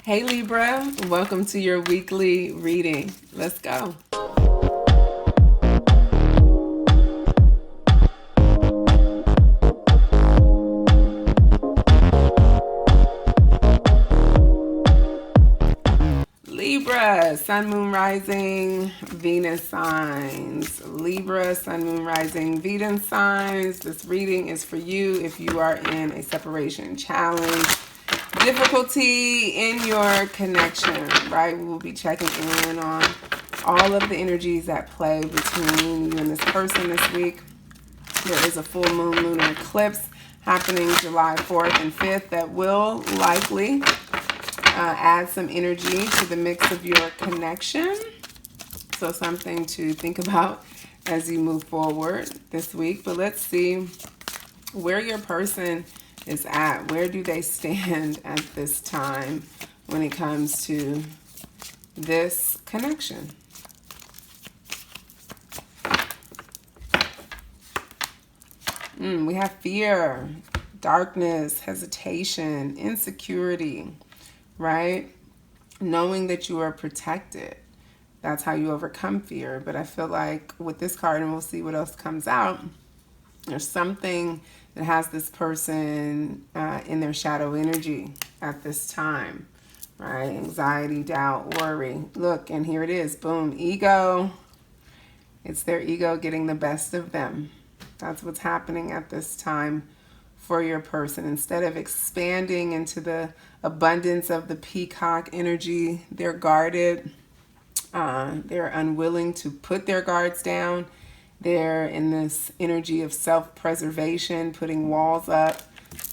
Hey Libra, welcome to your weekly reading. Let's go. Libra, Sun, Moon, Rising, Venus signs. Libra, Sun, Moon, Rising, Venus signs. This reading is for you if you are in a separation challenge, difficulty in your connection, right? We will be checking in on all of the energies at play between you and this person this week. There is a full moon lunar eclipse happening July 4th and 5th that will likely add some energy to the mix of your connection. So something to think about as you move forward this week. But let's see where your person is at. Where do they stand at this time when it comes to this connection? We have fear, darkness, hesitation, insecurity, right? Knowing that you are protected. That's how you overcome fear. But I feel like with this card, and we'll see what else comes out, there's something that has this person in their shadow energy at this time, right? Anxiety, doubt, worry. Look, and here it is. Boom. Ego. It's their ego getting the best of them. That's what's happening at this time for your person. Instead of expanding into the abundance of the peacock energy, they're guarded. They're unwilling to put their guards down. They're in this energy of self-preservation, putting walls up.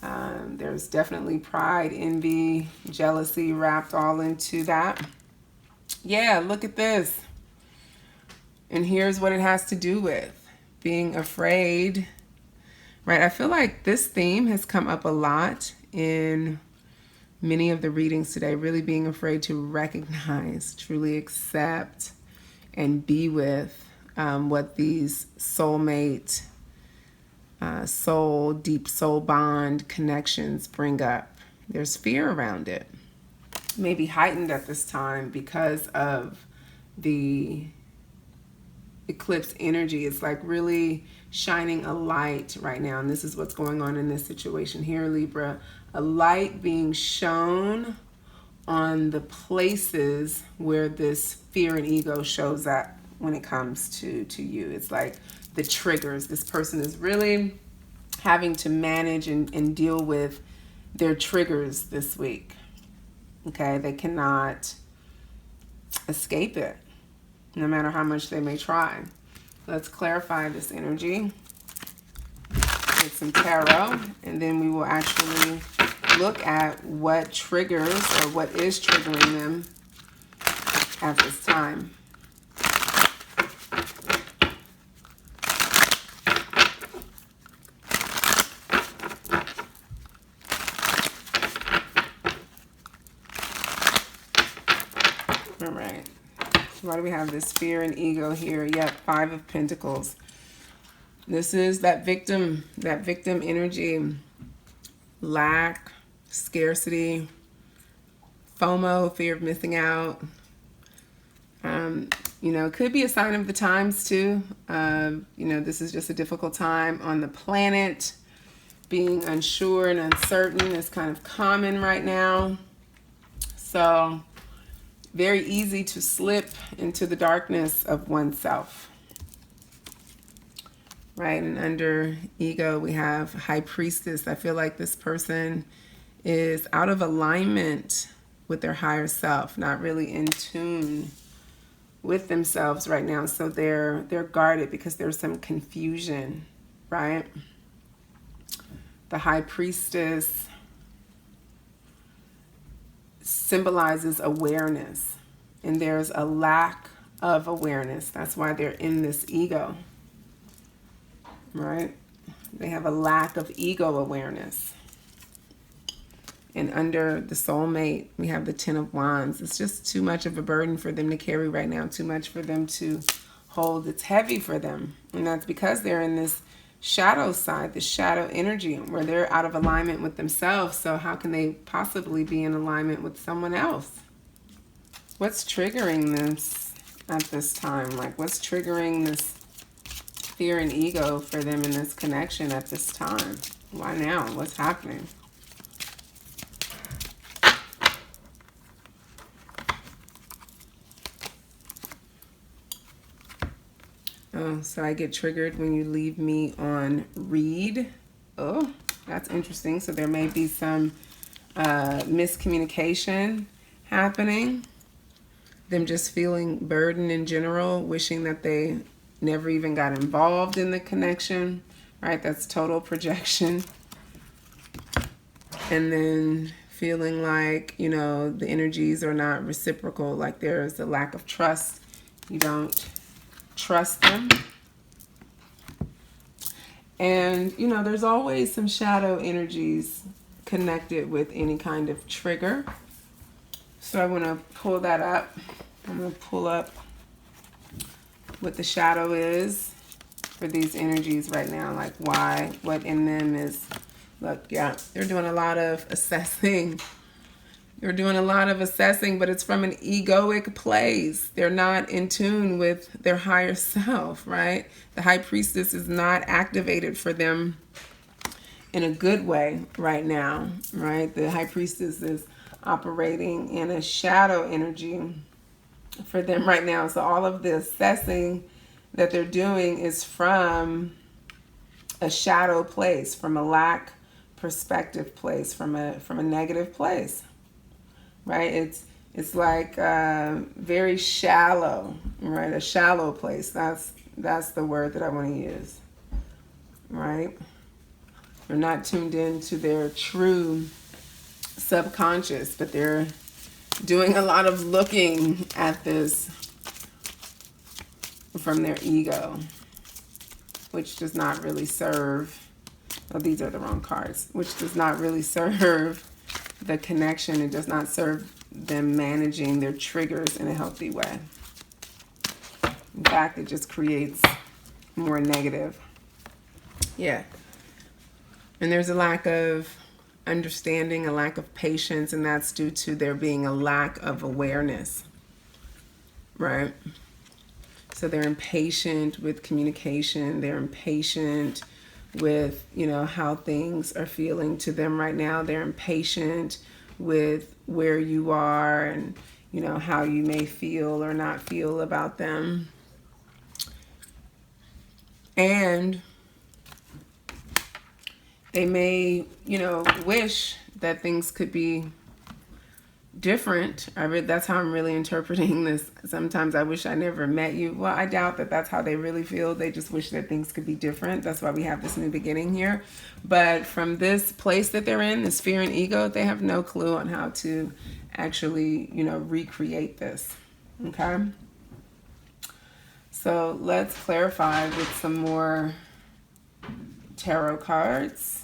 There's definitely pride, envy, jealousy wrapped all into that. Yeah, look at this. And here's what it has to do with being afraid, right? I feel like this theme has come up a lot in many of the readings today, really being afraid to recognize, truly accept, and be with what these soulmate, deep soul bond connections bring up. There's fear around it. Maybe heightened at this time because of the eclipse energy. It's like really shining a light right now. And this is what's going on in this situation here, Libra. A light being shown on the places where this fear and ego shows up when it comes to you. It's like the triggers. This person is really having to manage and deal with their triggers this week. Okay, they cannot escape it, no matter how much they may try. Let's clarify this energy with some tarot, and then we will actually look at what triggers or what is triggering them at this time. All right. Why do we have this fear and ego here? Yep, Five of Pentacles. This is that victim energy. Lack, scarcity, FOMO, fear of missing out. It could be a sign of the times too. This is just a difficult time on the planet. Being unsure and uncertain is kind of common right now. So very easy to slip into the darkness of oneself. Right, and under ego, we have High Priestess. I feel like this person is out of alignment with their higher self, not really in tune with themselves right now. So they're guarded because there's some confusion, right? The High Priestess symbolizes awareness, and there's a lack of awareness. That's why they're in this ego, right? They have a lack of ego awareness. And under the soulmate, we have the Ten of Wands. It's just too much of a burden for them to carry right now, too much for them to hold. It's heavy for them, and that's because they're in this shadow side, the shadow energy, where they're out of alignment with themselves. So how can they possibly be in alignment with someone else? What's triggering this at this time? Like, what's triggering this fear and ego for them in this connection at this time? Why now? What's happening? Oh, so I get triggered when you leave me on read. Oh, that's interesting. So there may be some miscommunication happening. Them just feeling burdened in general, wishing that they never even got involved in the connection, right? That's total projection. And then feeling like, you know, the energies are not reciprocal, like there's a lack of trust. You don't trust them. And, you know, there's always some shadow energies connected with any kind of trigger. So I want to pull that up. I'm going to pull up what the shadow is for these energies right now. Like why, what in them is, look, yeah, they're doing a lot of assessing. They're doing a lot of assessing, but it's from an egoic place. They're not in tune with their higher self, right? The high priestess is not activated for them in a good way right now, right? The high priestess is operating in a shadow energy for them right now. So all of the assessing that they're doing is from a shadow place, from a lack perspective place, from a negative place, right? It's like very shallow, right? A shallow place. That's the word that I want to use, right? They're not tuned into their true subconscious, but they're doing a lot of looking at this from their ego, which does not really serve, oh, these are the wrong cards, which does not really serve the connection. It does not serve them managing their triggers in a healthy way. In fact, it just creates more negative. Yeah. And there's a lack of understanding, a lack of patience, and that's due to there being a lack of awareness, right? So they're impatient with communication. They're impatient with, you know, how things are feeling to them right now. They're impatient with where you are and, you know, how you may feel or not feel about them. And they may, you know, wish that things could be different. That's how I'm really interpreting this. Sometimes I wish I never met you. Well, I doubt that that's how they really feel. They just wish that things could be different. That's why we have this new beginning here. But from this place that they're in, this fear and ego, they have no clue on how to actually, you know, recreate this. Okay? So let's clarify with some more tarot cards.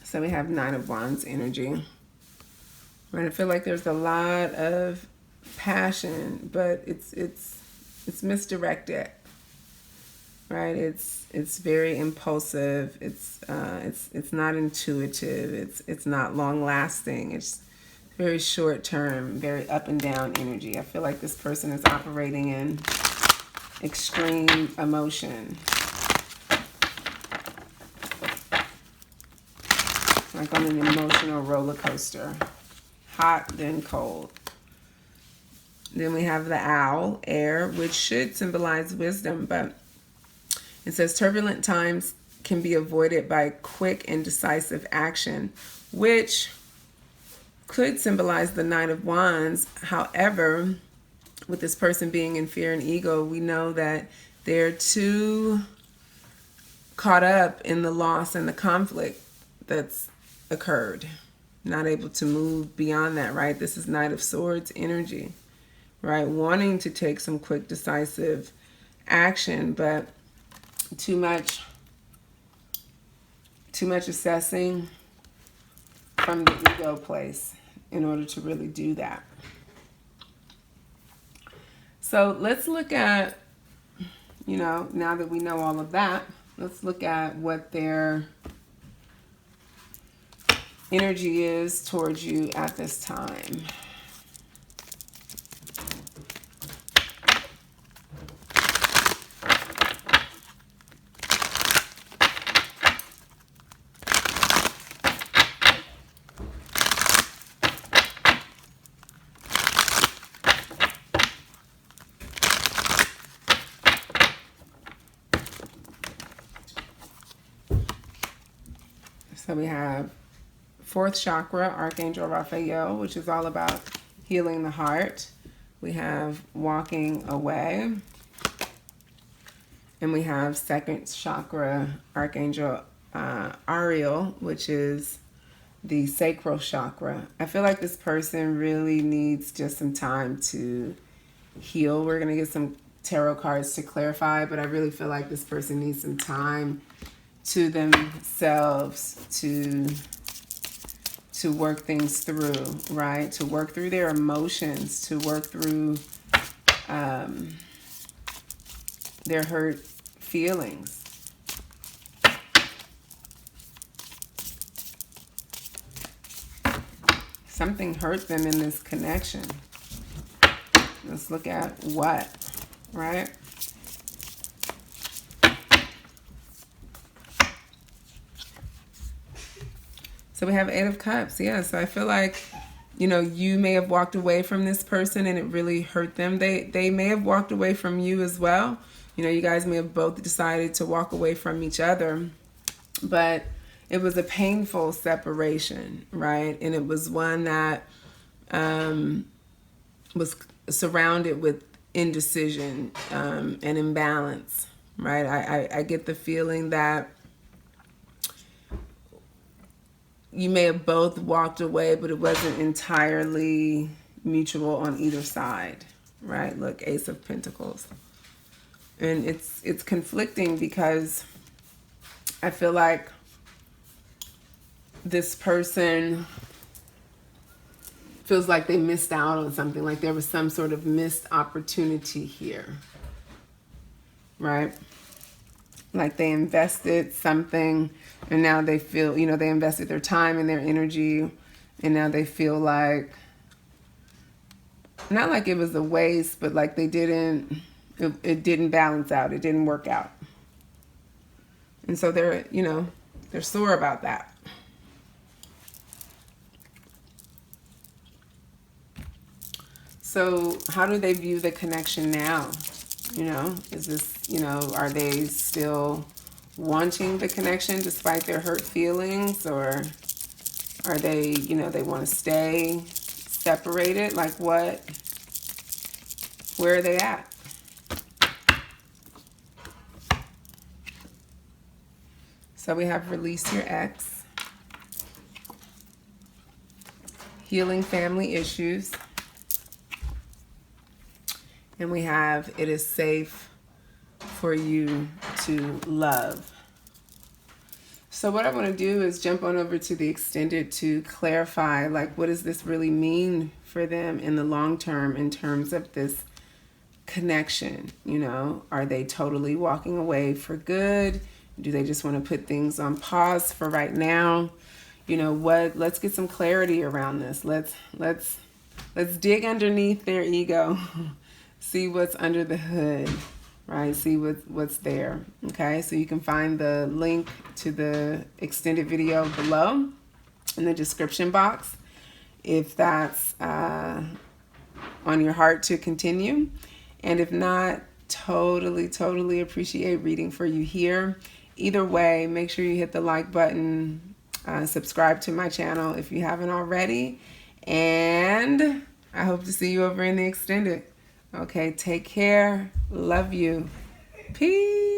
So we have Nine of Wands energy. Right, I feel like there's a lot of passion, but it's misdirected. Right? It's very impulsive. It's not intuitive. It's not long lasting. It's very short term, very up and down energy. I feel like this person is operating in extreme emotion. Like on an emotional roller coaster. Hot, then cold. Then we have the owl, air, which should symbolize wisdom, but it says turbulent times can be avoided by quick and decisive action, which could symbolize the Knight of Wands. However, with this person being in fear and ego, we know that they're too caught up in the loss and the conflict that's occurred, not able to move beyond that, right? This is Knight of Swords energy, right? Wanting to take some quick, decisive action, but too much assessing from the ego place in order to really do that. So let's look at, you know, now that we know all of that, let's look at what their energy is towards you at this time. So we have 4th chakra, Archangel Raphael, which is all about healing the heart. We have walking away. And we have 2nd chakra, Archangel Ariel, which is the sacral chakra. I feel like this person really needs just some time to heal. We're going to get some tarot cards to clarify, but I really feel like this person needs some time to themselves to work things through, right? To work through their emotions, to work through their hurt feelings. Something hurt them in this connection. Let's look at what, right? So we have 8 of Cups. Yeah, so I feel like, you know, you may have walked away from this person and it really hurt them. They may have walked away from you as well. You know, you guys may have both decided to walk away from each other. But it was a painful separation, right? And it was one that was surrounded with indecision and imbalance, right? I get the feeling that you may have both walked away, but it wasn't entirely mutual on either side, right? Look, Ace of Pentacles. And it's conflicting because I feel like this person feels like they missed out on something, like there was some sort of missed opportunity here, right? Like they invested something and now they feel, you know, they invested their time and their energy and now they feel like, not like it was a waste, but like they didn't, it didn't balance out. It didn't work out. And so they're, you know, they're sore about that. So how do they view the connection now? You know, is this, you know, are they still wanting the connection despite their hurt feelings, or are they, you know, they want to stay separated? Like what, where are they at? So we have release your ex, healing family issues, and we have it is safe for you to love. So what I want to do is jump on over to the extended to clarify, like, what does this really mean for them in the long term in terms of this connection? You know, are they totally walking away for good? Do they just want to put things on pause for right now? You know what? Let's get some clarity around this. Let's dig underneath their ego. See what's under the hood, right? See what's there, okay? So you can find the link to the extended video below in the description box if that's on your heart to continue. And if not, totally appreciate reading for you here. Either way, make sure you hit the like button, subscribe to my channel if you haven't already, and I hope to see you over in the extended. Okay, take care. Love you. Peace.